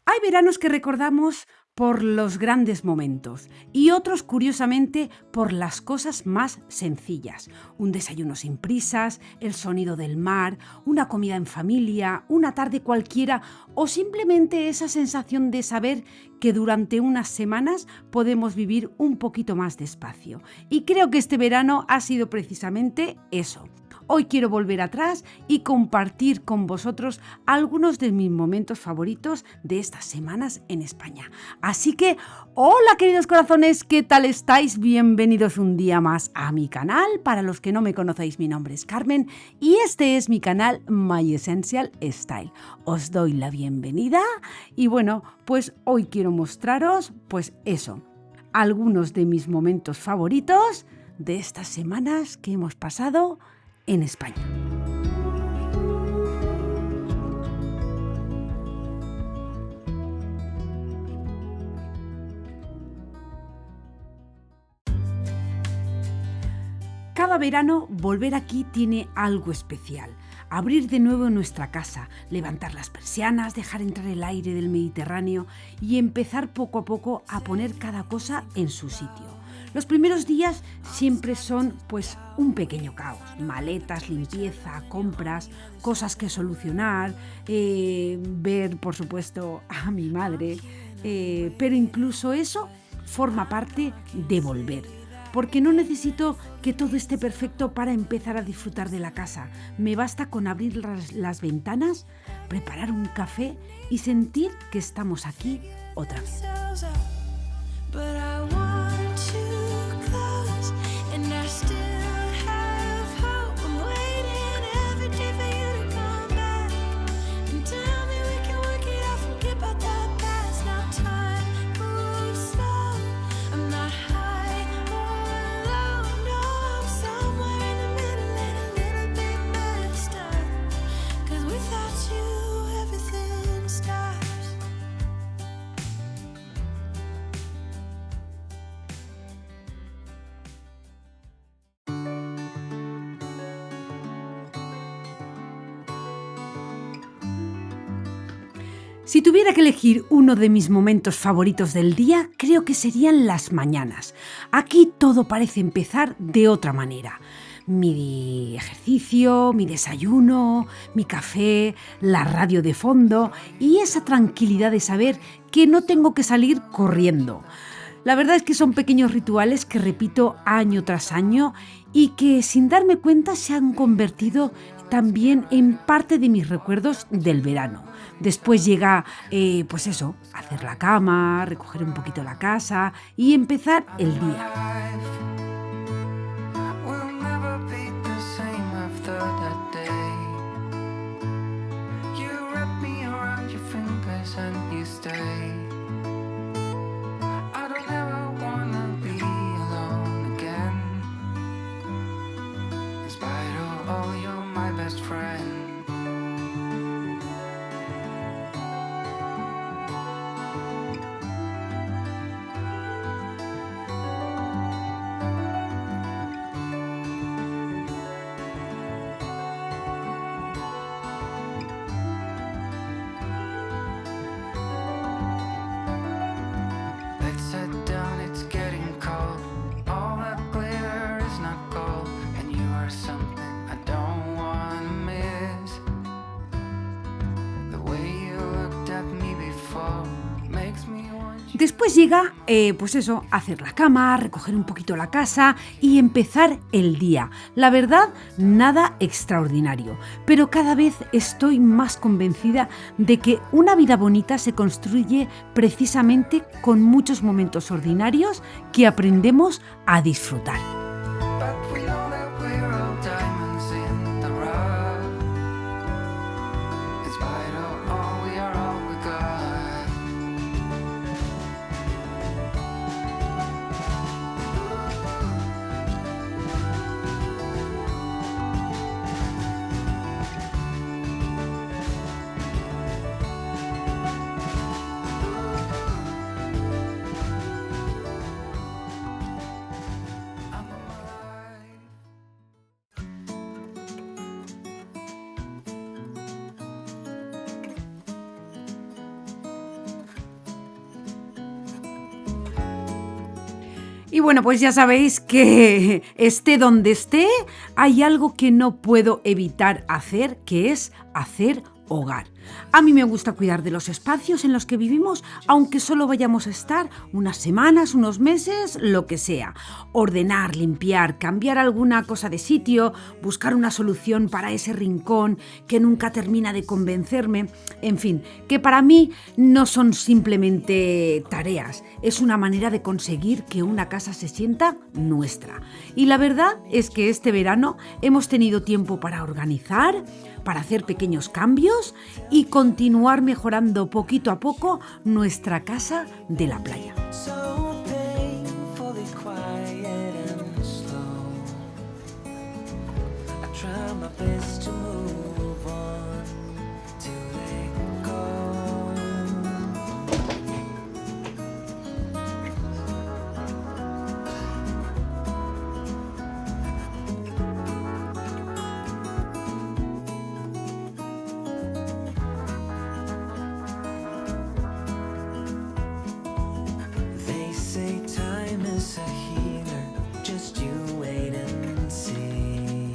Hay veranos que recordamos por los grandes momentos y otros, curiosamente, por las cosas más sencillas. Un desayuno sin prisas, el sonido del mar, una comida en familia, una tarde cualquiera o simplemente esa sensación de saber que durante unas semanas podemos vivir un poquito más despacio. Y creo que este verano ha sido precisamente eso. Hoy quiero volver atrás y compartir con vosotros algunos de mis momentos favoritos de estas semanas en España. Así que, hola queridos corazones, ¿qué tal estáis? Bienvenidos un día más a mi canal. Para los que no me conocéis, mi nombre es Carmen y este es mi canal My Essential Style. Os doy la bienvenida y bueno, pues hoy quiero mostraros, pues eso, algunos de mis momentos favoritos de estas semanas que hemos pasado en España. Cada verano volver aquí tiene algo especial. Abrir de nuevo nuestra casa, levantar las persianas, dejar entrar el aire del Mediterráneo y empezar poco a poco a poner cada cosa en su sitio. Los primeros días siempre son pues un pequeño caos, maletas, limpieza, compras, cosas que solucionar, ver por supuesto a mi madre, pero incluso eso forma parte de volver. Porque no necesito que todo esté perfecto para empezar a disfrutar de la casa. Me basta con abrir las ventanas, preparar un café y sentir que estamos aquí otra vez. Si tuviera que elegir uno de mis momentos favoritos del día, creo que serían las mañanas. Aquí todo parece empezar de otra manera. Mi ejercicio, mi desayuno, mi café, la radio de fondo y esa tranquilidad de saber que no tengo que salir corriendo. La verdad es que son pequeños rituales que repito año tras año y que sin darme cuenta se han convertido también en parte de mis recuerdos del verano. Después llega, pues eso, hacer la cama, recoger un poquito la casa y empezar el día. Después llega, pues eso, hacer la cama, recoger un poquito la casa y empezar el día. La verdad, nada extraordinario, pero cada vez estoy más convencida de que una vida bonita se construye precisamente con muchos momentos ordinarios que aprendemos a disfrutar. But we know that we're all diamonds in the rough. In spite of all, we are all we got. I'm alive. Y bueno, pues ya sabéis que esté donde esté, hay algo que no puedo evitar hacer, que es hacer hogar. A mí me gusta cuidar de los espacios en los que vivimos, aunque solo vayamos a estar unas semanas, unos meses, lo que sea. Ordenar, limpiar, cambiar alguna cosa de sitio, buscar una solución para ese rincón que nunca termina de convencerme. En fin, que para mí no son simplemente tareas, es una manera de conseguir que una casa se sienta nuestra. Y la verdad es que este verano hemos tenido tiempo para organizar, para hacer pequeños cambios y continuar mejorando poquito a poco nuestra casa de la playa. So painfully quiet and slow. I try my best to move on, to let go. They say time is a healer, just you wait and see.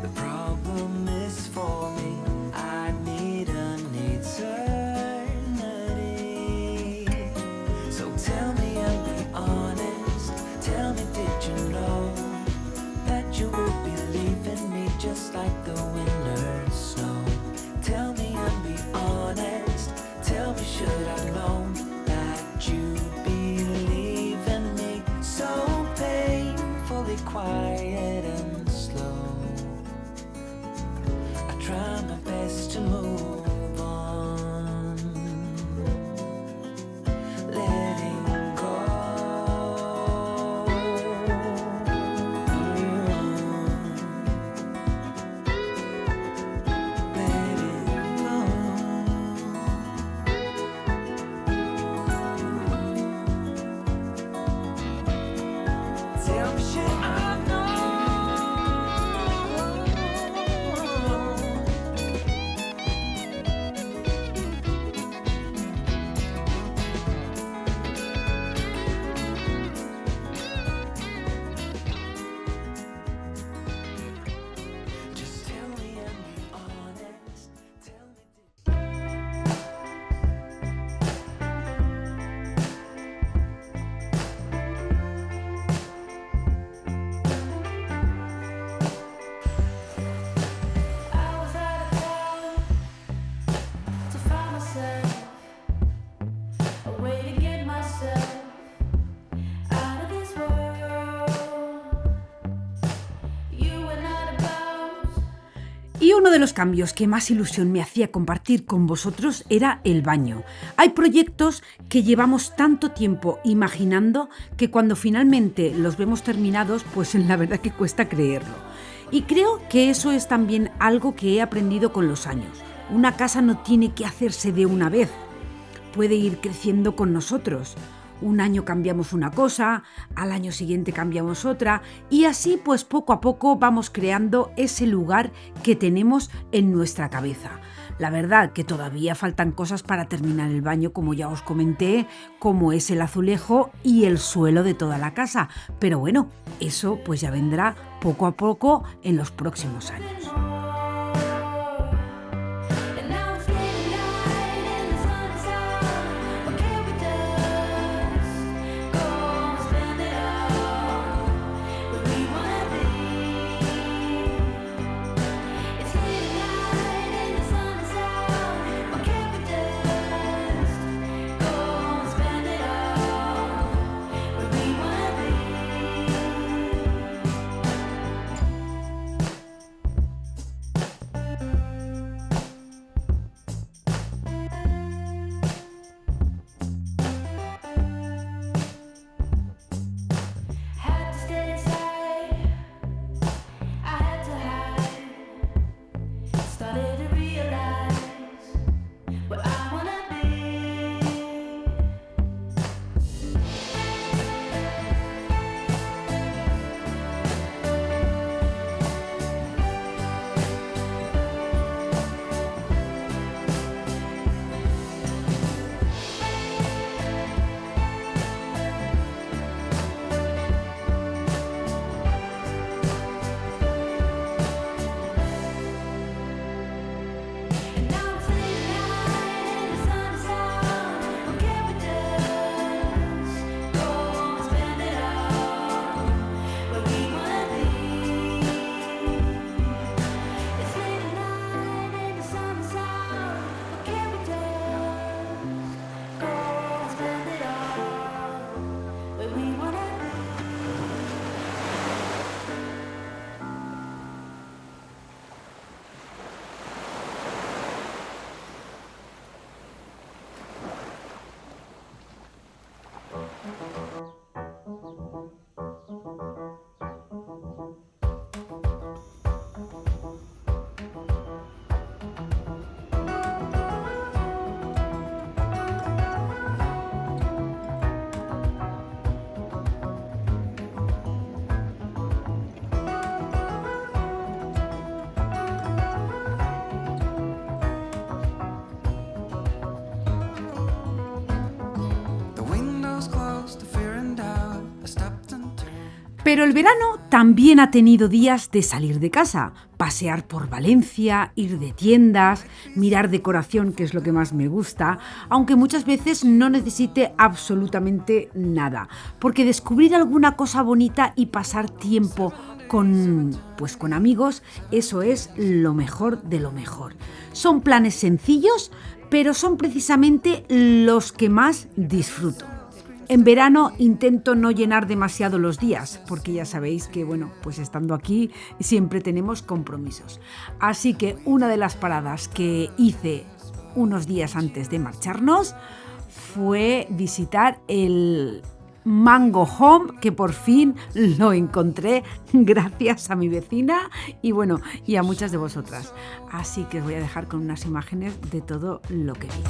The problem is for me, I need an eternity. So tell me and be honest, tell me did you know that you would be leaving me just like the winter snow? Tell me and be honest, tell me should I known that you'd be leaving me so painfully quiet and slow. I try my best to move on, letting go. Letting go. Tell me should I know? Just tell me and be honest. Tell me. I was out of town to find myself, a way to get myself out of this world. You were not about. Y uno de los cambios que más ilusión me hacía compartir con vosotros era el baño. Hay proyectos que llevamos tanto tiempo imaginando que cuando finalmente los vemos terminados, pues la verdad que cuesta creerlo. Y creo que eso es también algo que he aprendido con los años. Una casa no tiene que hacerse de una vez, puede ir creciendo con nosotros. Un año cambiamos una cosa, al año siguiente cambiamos otra y así pues poco a poco vamos creando ese lugar que tenemos en nuestra cabeza. La verdad que todavía faltan cosas para terminar el baño, como ya os comenté, como es el azulejo y el suelo de toda la casa. Pero bueno, eso pues ya vendrá poco a poco en los próximos años. And now I'm feeling light Pero el verano también ha tenido días de salir de casa, pasear por Valencia, ir de tiendas, mirar decoración, que es lo que más me gusta, aunque muchas veces no necesite absolutamente nada, porque descubrir alguna cosa bonita y pasar tiempo con amigos, eso es lo mejor de lo mejor. Son planes sencillos, pero son precisamente los que más disfruto. En verano intento no llenar demasiado los días, porque ya sabéis que, pues estando aquí siempre tenemos compromisos. Así que una de las paradas que hice unos días antes de marcharnos fue visitar el Mango Home, que por fin lo encontré gracias a mi vecina y a muchas de vosotras. Así que os voy a dejar con unas imágenes de todo lo que vi.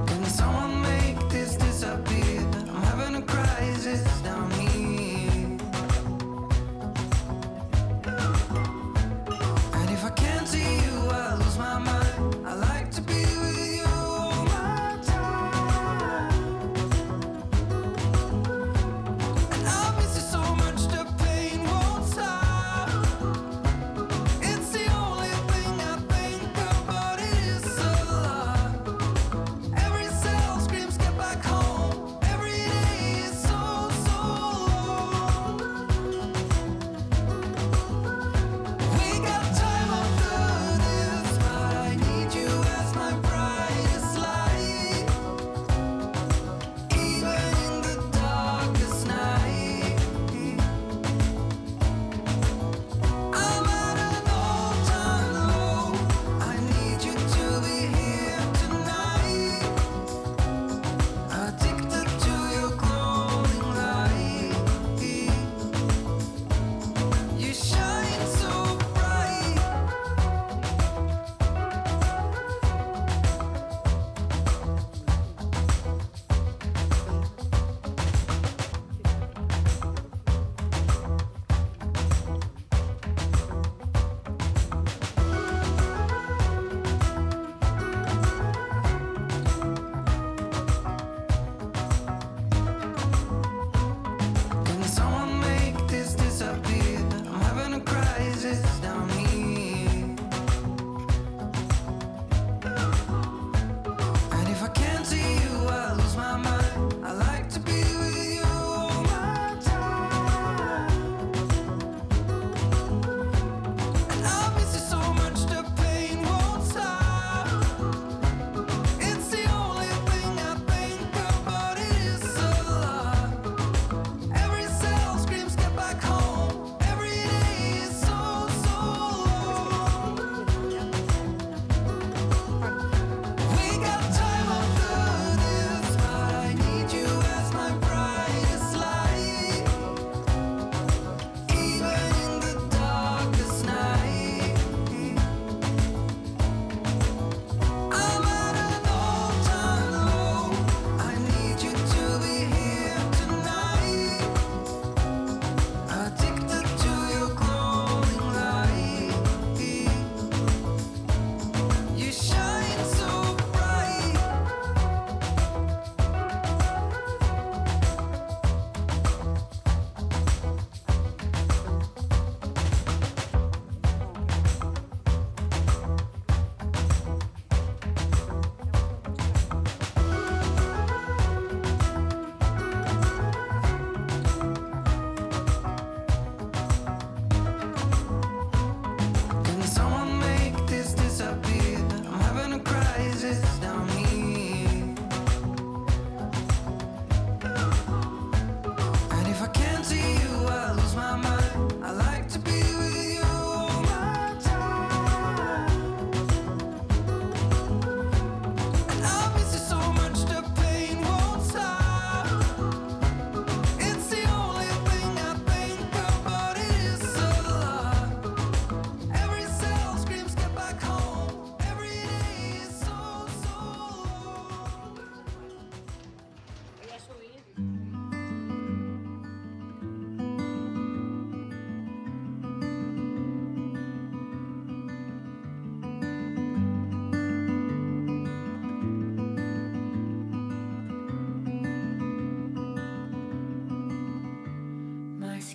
Can someone make this disappear? I'm having a crisis down here. And if I can't see you, I lose my mind. I like to be with you.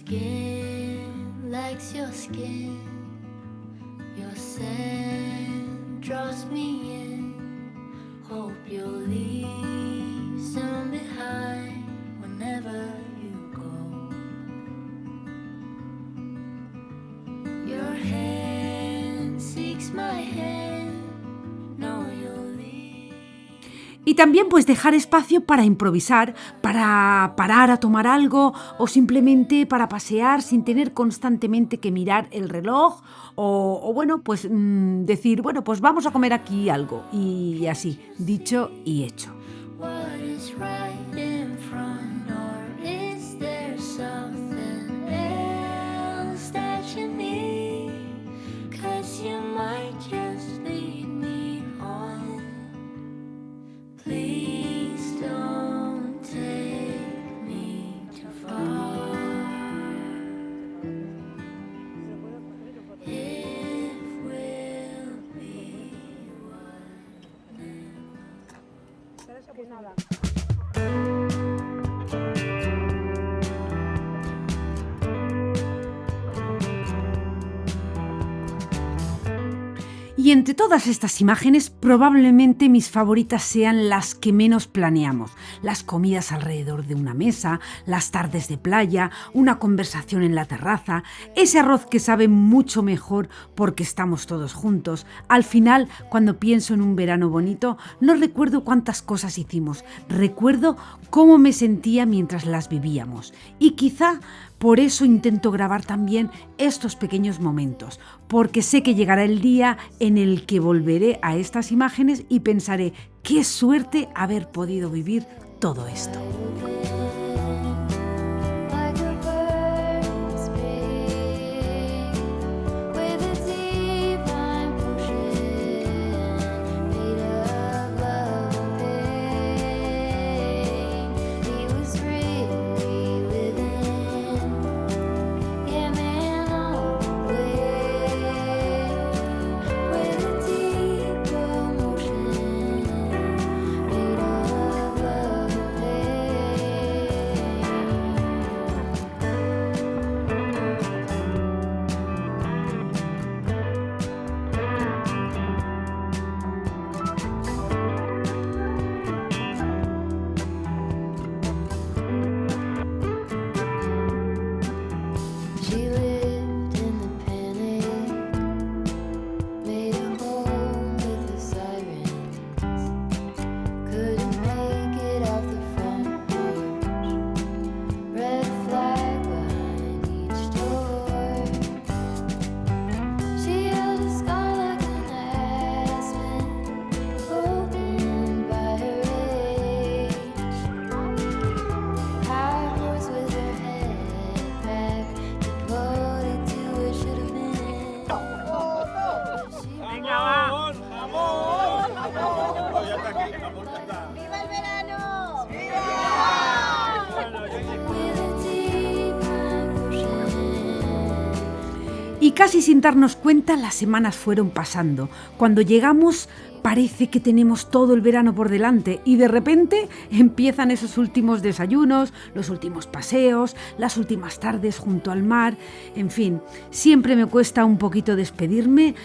skin likes your skin. Your scent draws me in. Hope you'll leave some behind whenever you go. Your hand seeks my hand. No, you'll leave. Y también pues dejar espacio para improvisar, para parar a tomar algo o simplemente para pasear sin tener constantemente que mirar el reloj o bueno, pues decir, bueno, pues vamos a comer aquí algo y así, dicho y hecho. What is right in front, or is there something else that you need? 'Cause you might just lead me on. Please don't take me too far. If we'll be Y entre todas estas imágenes, probablemente mis favoritas sean las que menos planeamos. Las comidas alrededor de una mesa, las tardes de playa, una conversación en la terraza, ese arroz que sabe mucho mejor porque estamos todos juntos. Al final, cuando pienso en un verano bonito, no recuerdo cuántas cosas hicimos, recuerdo cómo me sentía mientras las vivíamos. Y quizá por eso intento grabar también estos pequeños momentos, porque sé que llegará el día en el que volveré a estas imágenes y pensaré qué suerte haber podido vivir todo esto. like a bird's beak, with a divine potion made of love and pain. He was really living, yeah, man, all the way, with a deep emotion made of love and pain. She lived in the panic, made a home with the sirens. Couldn't make it off the front porch. Red flag behind each door. She held a scar like an aspen, opened by her age. High horse with her head back, devoted to what should have been. With a deep emotion. Y casi sin darnos cuenta, las semanas fueron pasando. Cuando llegamos, parece que tenemos todo el verano por delante y de repente empiezan esos últimos desayunos, los últimos paseos, las últimas tardes junto al mar. En fin, siempre me cuesta un poquito despedirme,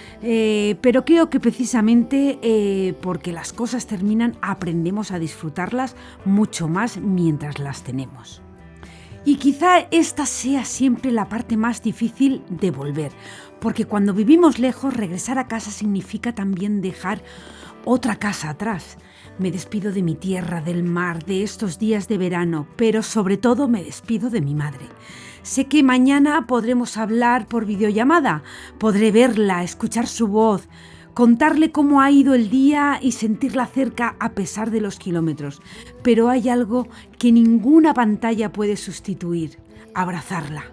pero creo que precisamente porque las cosas terminan, aprendemos a disfrutarlas mucho más mientras las tenemos. Y quizá esta sea siempre la parte más difícil de volver, porque cuando vivimos lejos, regresar a casa significa también dejar otra casa atrás. Me despido de mi tierra, del mar, de estos días de verano, pero sobre todo me despido de mi madre. Sé que mañana podremos hablar por videollamada, podré verla, escuchar su voz, contarle cómo ha ido el día y sentirla cerca a pesar de los kilómetros. Pero hay algo que ninguna pantalla puede sustituir: abrazarla.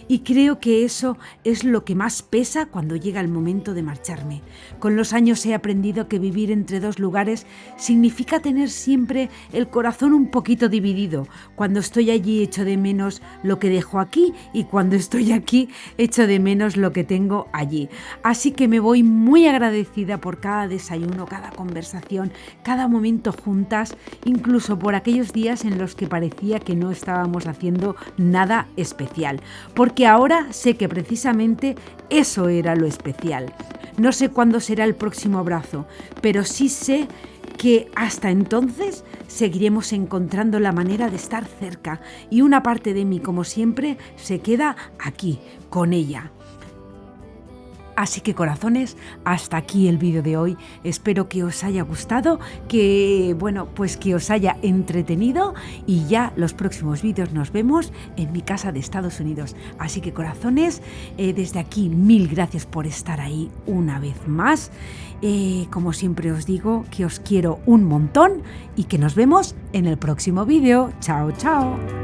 Y creo que eso es lo que más pesa cuando llega el momento de marcharme. Con los años he aprendido que vivir entre dos lugares significa tener siempre el corazón un poquito dividido. Cuando estoy allí echo de menos lo que dejo aquí y cuando estoy aquí echo de menos lo que tengo allí. Así que me voy muy agradecida por cada desayuno, cada conversación, cada momento juntas, incluso por aquellos días en los que parecía que no estábamos haciendo nada especial. porque ahora sé que precisamente eso era lo especial. No sé cuándo será el próximo abrazo, pero sí sé que hasta entonces seguiremos encontrando la manera de estar cerca y una parte de mí, como siempre, se queda aquí, con ella. Así que corazones, hasta aquí el vídeo de hoy. Espero que os haya gustado, que os haya entretenido y ya los próximos vídeos nos vemos en mi casa de Estados Unidos. Así que corazones, desde aquí 1000 gracias por estar ahí una vez más. Como siempre os digo, que os quiero un montón y que nos vemos en el próximo vídeo. Chao, chao.